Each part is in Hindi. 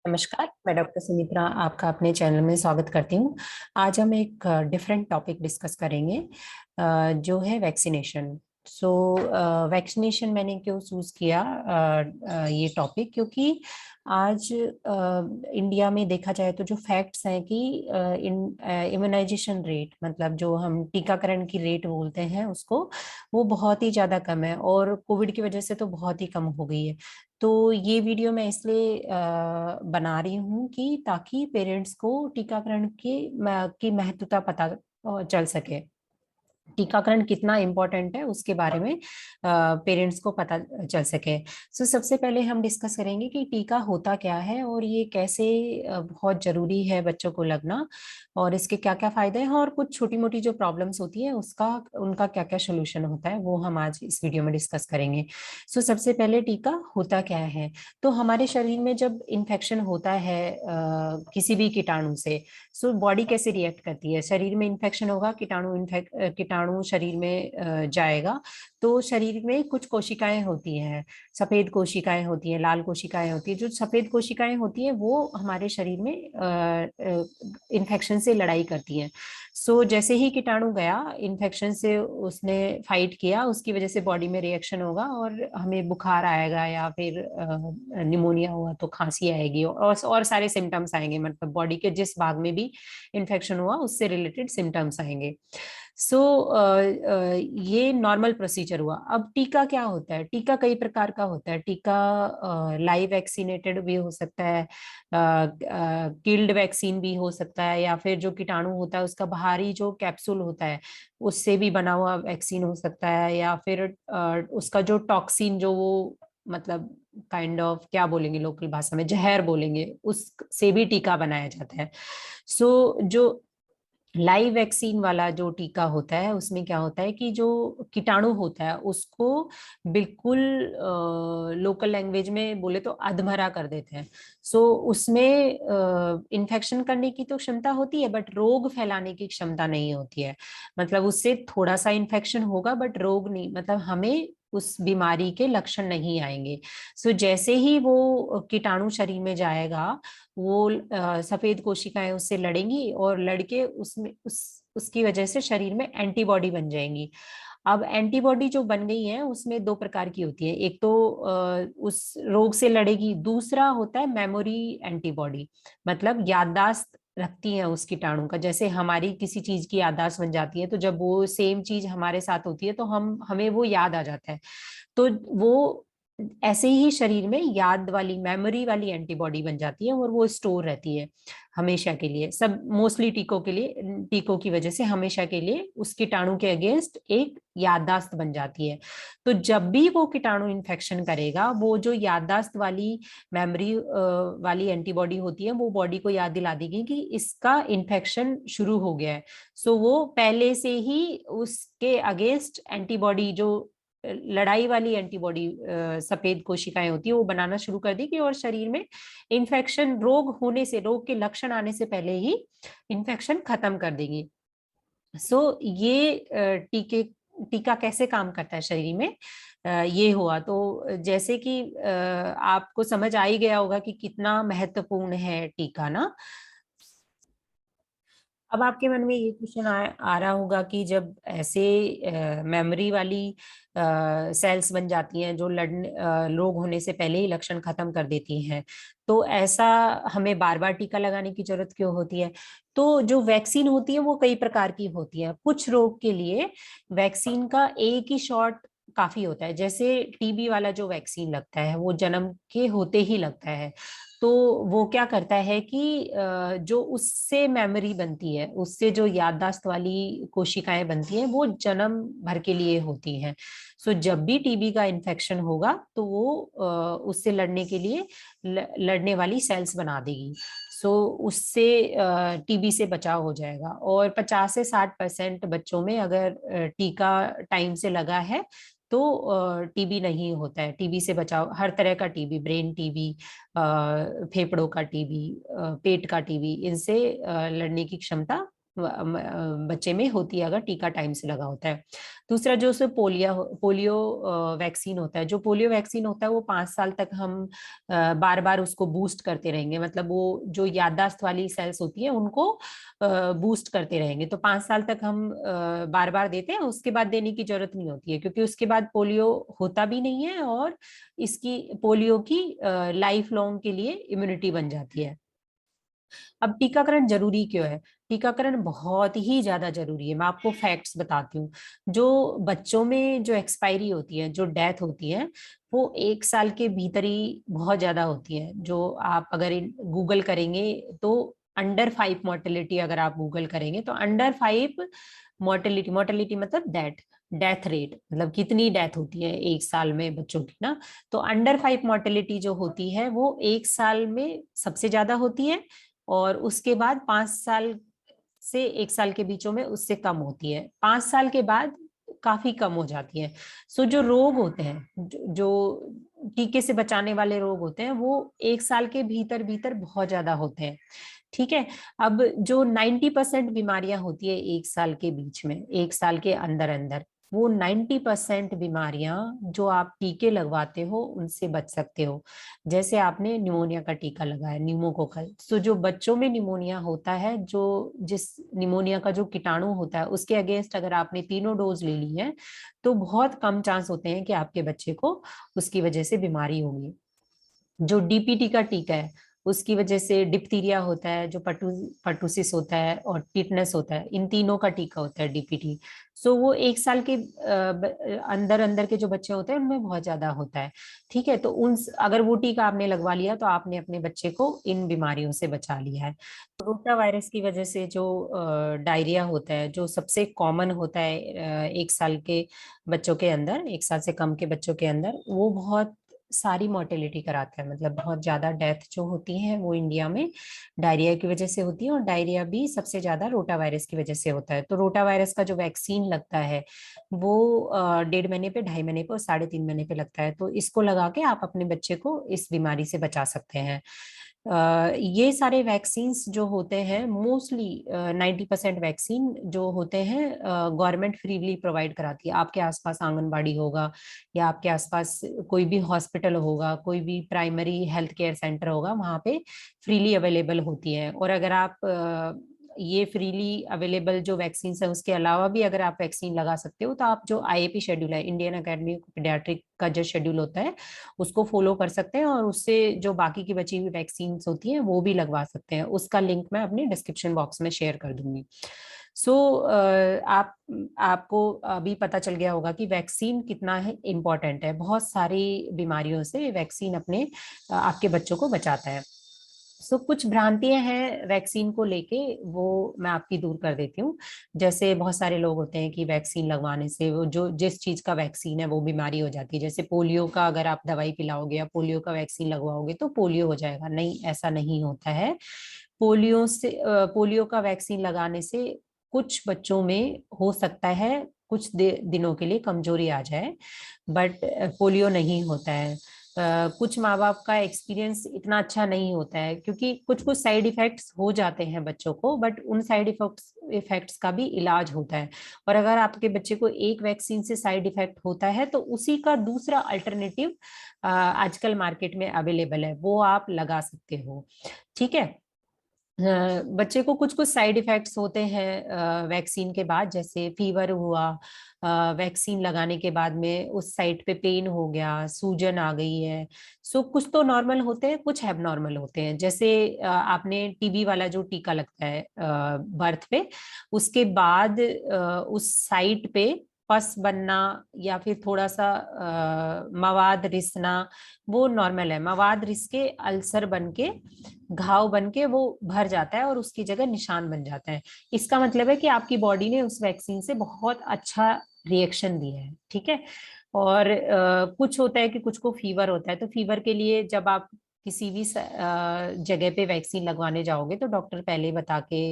नमस्कार, मैं डॉक्टर सुमित्रा आपका अपने चैनल में स्वागत करती हूँ। आज हम एक डिफरेंट टॉपिक डिस्कस करेंगे, जो है वैक्सीनेशन। सो वैक्सीनेशन मैंने क्यों चूज किया ये टॉपिक, क्योंकि आज इंडिया में देखा जाए तो जो फैक्ट्स हैं कि इम्यूनाइजेशन रेट, मतलब जो हम टीकाकरण की रेट बोलते हैं उसको, वो बहुत ही ज़्यादा कम है और कोविड की वजह से तो बहुत ही कम हो गई है। तो ये वीडियो मैं इसलिए बना रही हूँ कि ताकि पेरेंट्स को टीकाकरण की महत्वता पता चल सके। टीकाकरण कितना इम्पोर्टेंट है उसके बारे में पेरेंट्स को पता चल सके। सो सबसे पहले हम डिस्कस करेंगे कि टीका होता क्या है और ये कैसे बहुत जरूरी है बच्चों को लगना, और इसके क्या क्या फायदे हैं, और कुछ छोटी मोटी जो प्रॉब्लम्स होती है उसका उनका क्या क्या सोल्यूशन होता है, वो हम आज इस वीडियो में डिस्कस करेंगे। सो सबसे पहले टीका होता क्या है। तो हमारे शरीर में जब इन्फेक्शन होता है किसी भी कीटाणु से, सो बॉडी कैसे रिएक्ट करती है। शरीर में इन्फेक्शन होगा, कीटाणु शरीर में जाएगा, तो शरीर में कुछ कोशिकाएं होती हैं, सफेद कोशिकाएं होती हैं, लाल कोशिकाएं होती हैं। जो सफेद कोशिकाएं होती हैं वो हमारे शरीर में इन्फेक्शन से लड़ाई करती हैं। सो जैसे ही कीटाणु गया इन्फेक्शन से, उसने फाइट किया, उसकी वजह से बॉडी में रिएक्शन होगा और हमें बुखार आएगा, या फिर निमोनिया हुआ तो खांसी आएगी, और सारे सिम्टम्स आएंगे, मतलब बॉडी के जिस भाग में भी इन्फेक्शन हुआ उससे रिलेटेड सिम्टम्स आएंगे। सो ये नॉर्मल प्रोसीजर हुआ। अब टीका क्या होता है। टीका कई प्रकार का होता है। टीका लाइव वैक्सीनेटेड भी हो सकता है, किल्ड वैक्सीन भी हो सकता है, या फिर जो कीटाणु होता है उसका बाहरी जो कैप्सूल होता है उससे भी बना हुआ वैक्सीन हो सकता है, या फिर उसका जो टॉक्सिन, जो वो मतलब काइंड ऑफ क्या बोलेंगे, लोकल भाषा में जहर बोलेंगे, उससे भी टीका बनाया जाता है। सो जो लाइव वैक्सीन वाला जो टीका होता है उसमें क्या होता है कि जो कीटाणु होता है उसको बिल्कुल लोकल लैंग्वेज में बोले तो अधमरा कर देते हैं। सो उसमें इन्फेक्शन करने की तो क्षमता होती है, बट रोग फैलाने की क्षमता नहीं होती है। मतलब उससे थोड़ा सा इन्फेक्शन होगा बट रोग नहीं, मतलब हमें उस बीमारी के लक्षण नहीं आएंगे। सो जैसे ही वो कीटाणु शरीर में जाएगा, वो सफेद कोशिकाएं उससे लड़ेंगी और लड़के उसमें उसकी वजह से शरीर में एंटीबॉडी बन जाएंगी। अब एंटीबॉडी जो बन गई है उसमें दो प्रकार की होती है। एक तो उस रोग से लड़ेगी, दूसरा होता है मेमोरी एंटीबॉडी, मतलब याददाश्त रखती है उस कीटाणु का। जैसे हमारी किसी चीज की याददाश्त बन जाती है, तो जब वो सेम चीज हमारे साथ होती है तो हमें वो याद आ जाता है। तो वो ऐसे ही शरीर में याद वाली, मेमोरी वाली एंटीबॉडी बन जाती है और वो स्टोर रहती है हमेशा के लिए। सब मोस्टली टीकों के लिए, टीकों की वजह से हमेशा के लिए उस कीटाणु के अगेंस्ट एक याददाश्त बन जाती है। तो जब भी वो कीटाणु इन्फेक्शन करेगा, वो जो याददाश्त वाली, मेमोरी वाली एंटीबॉडी होती है, वो बॉडी को याद दिला देगी कि इसका इन्फेक्शन शुरू हो गया है। सो वो पहले से ही उसके अगेंस्ट एंटीबॉडी, जो लड़ाई वाली एंटीबॉडी सफेद कोशिकाएं होती है, वो बनाना शुरू कर देगी और शरीर में इन्फेक्शन, रोग होने से, रोग के लक्षण आने से पहले ही इन्फेक्शन खत्म कर देगी। सो ये टीका कैसे काम करता है शरीर में, ये हुआ। तो जैसे कि आपको समझ आ ही गया होगा कि कितना महत्वपूर्ण है टीका ना। अब आपके मन में ये क्वेश्चन आ रहा होगा कि जब ऐसे मेमोरी वाली सेल्स बन जाती हैं जो रोग होने से पहले ही लक्षण खत्म कर देती हैं, तो ऐसा हमें बार बार टीका लगाने की जरूरत क्यों होती है। तो जो वैक्सीन होती है वो कई प्रकार की होती है। कुछ रोग के लिए वैक्सीन का एक ही शॉट काफी होता है। जैसे टीबी वाला जो वैक्सीन लगता है वो जन्म के होते ही लगता है। तो वो क्या करता है कि जो उससे मेमोरी बनती है, उससे जो याददाश्त वाली कोशिकाएं बनती हैं, वो जन्म भर के लिए होती हैं। सो जब भी टीबी का इन्फेक्शन होगा तो वो उससे लड़ने के लिए लड़ने वाली सेल्स बना देगी। सो उससे टीबी से बचाव हो जाएगा। और 50 से 60% बच्चों में अगर टीका टाइम से लगा है तो टीबी नहीं होता है। टीबी से बचाव, हर तरह का टीबी, ब्रेन टीबी, फेफड़ों का टीबी, पेट का टीबी, इनसे लड़ने की क्षमता बच्चे में होती है अगर टीका टाइम से लगा होता है। दूसरा जो उसे पोलियो वैक्सीन होता है, जो पोलियो वैक्सीन होता है वो 5 साल तक हम बार बार उसको बूस्ट करते रहेंगे, मतलब वो जो याददाश्त वाली सेल्स होती है उनको बूस्ट करते रहेंगे। तो 5 साल तक हम बार बार देते हैं, उसके बाद देने की जरूरत नहीं होती है, क्योंकि उसके बाद पोलियो होता भी नहीं है और इसकी पोलियो की लाइफ लॉन्ग के लिए इम्यूनिटी बन जाती है। अब टीकाकरण जरूरी क्यों है? टीकाकरण बहुत ही ज्यादा जरूरी है। मैं आपको फैक्ट्स बताती हूँ। जो बच्चों में जो एक्सपायरी होती है, जो डेथ होती है, वो 1 साल के भीतर ही बहुत ज्यादा होती है। जो आप अगर गूगल करेंगे तो अंडर 5 मोर्टेलिटी, अगर आप गूगल करेंगे तो अंडर 5 मोर्टेलिटी, मोर्टेलिटी मतलब डेथ रेट, मतलब कितनी डेथ होती है 1 साल में बच्चों की ना। तो अंडर 5 मोर्टेलिटी जो होती है वो 1 साल में सबसे ज्यादा होती है, और उसके बाद 5 साल से 1 साल के बीचों में उससे कम होती है, 5 साल के बाद काफी कम हो जाती है। सो जो रोग होते हैं, जो टीके से बचाने वाले रोग होते हैं, वो 1 साल के भीतर भीतर बहुत ज्यादा होते हैं। ठीक है। अब जो 90% बीमारियां होती है 1 साल के बीच में, 1 साल के अंदर अंदर, वो 90% बीमारियां जो आप टीके लगवाते हो उनसे बच सकते हो। जैसे आपने निमोनिया का टीका लगाया, न्यूमोकोकल, तो जो बच्चों में निमोनिया होता है, जो जिस निमोनिया का जो कीटाणु होता है उसके अगेंस्ट अगर आपने तीनों डोज ले ली है, तो बहुत कम चांस होते हैं कि आपके बच्चे को उसकी वजह से बीमारी होगी। जो डीपीटी का टीका है, उसकी वजह से डिप्थीरिया होता है, जो पर्टुसिस होता है और टिटनेस होता है, इन तीनों का टीका होता है डीपीटी। सो वो 1 साल के अंदर अंदर के जो बच्चे होते हैं उनमें बहुत ज्यादा होता है। ठीक है। तो उन अगर वो टीका आपने लगवा लिया तो आपने अपने बच्चे को इन बीमारियों से बचा लिया है। तो रोटा वायरस की वजह से जो डायरिया होता है, जो सबसे कॉमन होता है 1 साल के बच्चों के अंदर, 1 साल से कम के बच्चों के अंदर, वो बहुत सारी मोर्टेलिटी कराता है, मतलब बहुत ज्यादा डेथ जो होती है वो इंडिया में डायरिया की वजह से होती है, और डायरिया भी सबसे ज्यादा रोटा वायरस की वजह से होता है। तो रोटा वायरस का जो वैक्सीन लगता है वो 1.5 महीने पे, 2.5 महीने पे और 3.5 महीने पे लगता है। तो इसको लगा के आप अपने बच्चे को इस बीमारी से बचा सकते हैं। ये सारे वैक्सीन्स जो होते हैं, मोस्टली 90% वैक्सीन जो होते हैं गवर्नमेंट फ्रीली प्रोवाइड कराती है। आपके आसपास आंगनबाड़ी होगा, या आपके आसपास कोई भी हॉस्पिटल होगा, कोई भी प्राइमरी हेल्थ केयर सेंटर होगा, वहाँ पे फ्रीली अवेलेबल होती है। और अगर आप ये फ्रीली अवेलेबल जो वैक्सीन है उसके अलावा भी अगर आप वैक्सीन लगा सकते हो, तो आप जो आईएपी शेड्यूल है, इंडियन अकेडमी ऑफ पीडियाट्रिक का जो शेड्यूल होता है, उसको फॉलो कर सकते हैं, और उससे जो बाकी की बची हुई वैक्सीन होती हैं वो भी लगवा सकते हैं। उसका लिंक मैं अपने डिस्क्रिप्शन बॉक्स में शेयर कर दूंगी। सो आपको अभी पता चल गया होगा कि वैक्सीन कितना है इम्पोर्टेंट है। बहुत सारी बीमारियों से वैक्सीन अपने आपके बच्चों को बचाता है। सो कुछ भ्रांतियां हैं वैक्सीन को लेके, वो मैं आपकी दूर कर देती हूँ। जैसे बहुत सारे लोग होते हैं कि वैक्सीन लगवाने से वो जो जिस चीज का वैक्सीन है वो बीमारी हो जाती है। जैसे पोलियो का अगर आप दवाई पिलाओगे या पोलियो का वैक्सीन लगवाओगे तो पोलियो हो जाएगा, नहीं, ऐसा नहीं होता है। पोलियो का वैक्सीन लगाने से कुछ बच्चों में हो सकता है कुछ दिनों के लिए कमजोरी आ जाए, बट पोलियो नहीं होता है। कुछ माँ बाप का एक्सपीरियंस इतना अच्छा नहीं होता है, क्योंकि कुछ कुछ साइड इफेक्ट्स हो जाते हैं बच्चों को, बट उन साइड इफेक्ट्स का भी इलाज होता है। और अगर आपके बच्चे को एक वैक्सीन से साइड इफेक्ट होता है तो उसी का दूसरा अल्टरनेटिव आजकल मार्केट में अवेलेबल है, वो आप लगा सकते हो। ठीक है। बच्चे को कुछ कुछ साइड इफेक्ट्स होते हैं वैक्सीन के बाद, जैसे फीवर हुआ, वैक्सीन लगाने के बाद में उस साइड पे पेन हो गया, सूजन आ गई है। सो कुछ तो नॉर्मल होते हैं, कुछ एबनॉर्मल होते हैं। जैसे आपने टीबी वाला जो टीका लगता है बर्थ पे, उसके बाद उस साइट पे पस बनना या फिर थोड़ा सा मवाद रिसना, वो नॉर्मल है। मवाद रिस के अल्सर बन के, घाव बन के वो भर जाता है और उसकी जगह निशान बन जाता है। इसका मतलब है कि आपकी बॉडी ने उस वैक्सीन से बहुत अच्छा रिएक्शन दिया है। ठीक है। और कुछ होता है कि कुछ को फीवर होता है, तो फीवर के लिए जब आप किसी भी जगह पे वैक्सीन लगवाने जाओगे तो डॉक्टर पहले बता के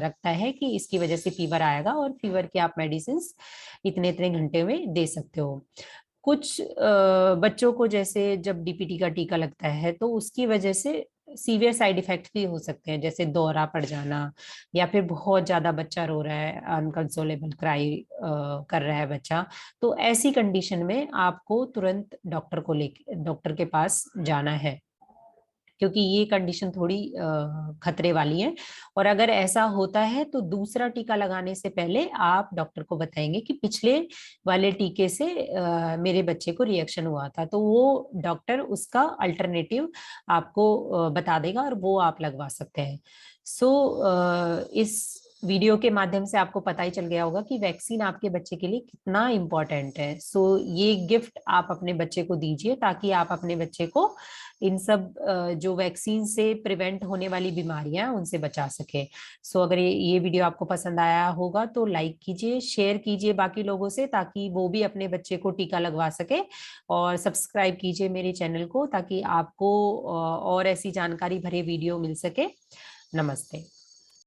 रखता है कि इसकी वजह से फीवर आएगा, और फीवर की आप मेडिसिन इतने इतने घंटे में दे सकते हो। कुछ बच्चों को जैसे जब डीपीटी का टीका लगता है तो उसकी वजह से सीवियर साइड इफेक्ट भी हो सकते हैं, जैसे दौरा पड़ जाना, या फिर बहुत ज्यादा बच्चा रो रहा है, अनकंसोलेबल क्राई कर रहा है बच्चा। तो ऐसी कंडीशन में आपको तुरंत डॉक्टर के पास जाना है, क्योंकि ये कंडीशन थोड़ी खतरे वाली है। और अगर ऐसा होता है तो दूसरा टीका लगाने से पहले आप डॉक्टर को बताएंगे कि पिछले वाले टीके से मेरे बच्चे को रिएक्शन हुआ था, तो वो डॉक्टर उसका अल्टरनेटिव आपको बता देगा और वो आप लगवा सकते हैं। सो इस वीडियो के माध्यम से आपको पता ही चल गया होगा कि वैक्सीन आपके बच्चे के लिए कितना इम्पोर्टेंट है। सो ये गिफ्ट आप अपने बच्चे को दीजिए, ताकि आप अपने बच्चे को इन सब जो वैक्सीन से प्रिवेंट होने वाली बीमारियां हैं उनसे बचा सके। सो अगर ये वीडियो आपको पसंद आया होगा तो लाइक कीजिए, शेयर कीजिए बाकी लोगों से, ताकि वो भी अपने बच्चे को टीका लगवा सके। और सब्सक्राइब कीजिए मेरे चैनल को, ताकि आपको और ऐसी जानकारी भरे वीडियो मिल सके। नमस्ते।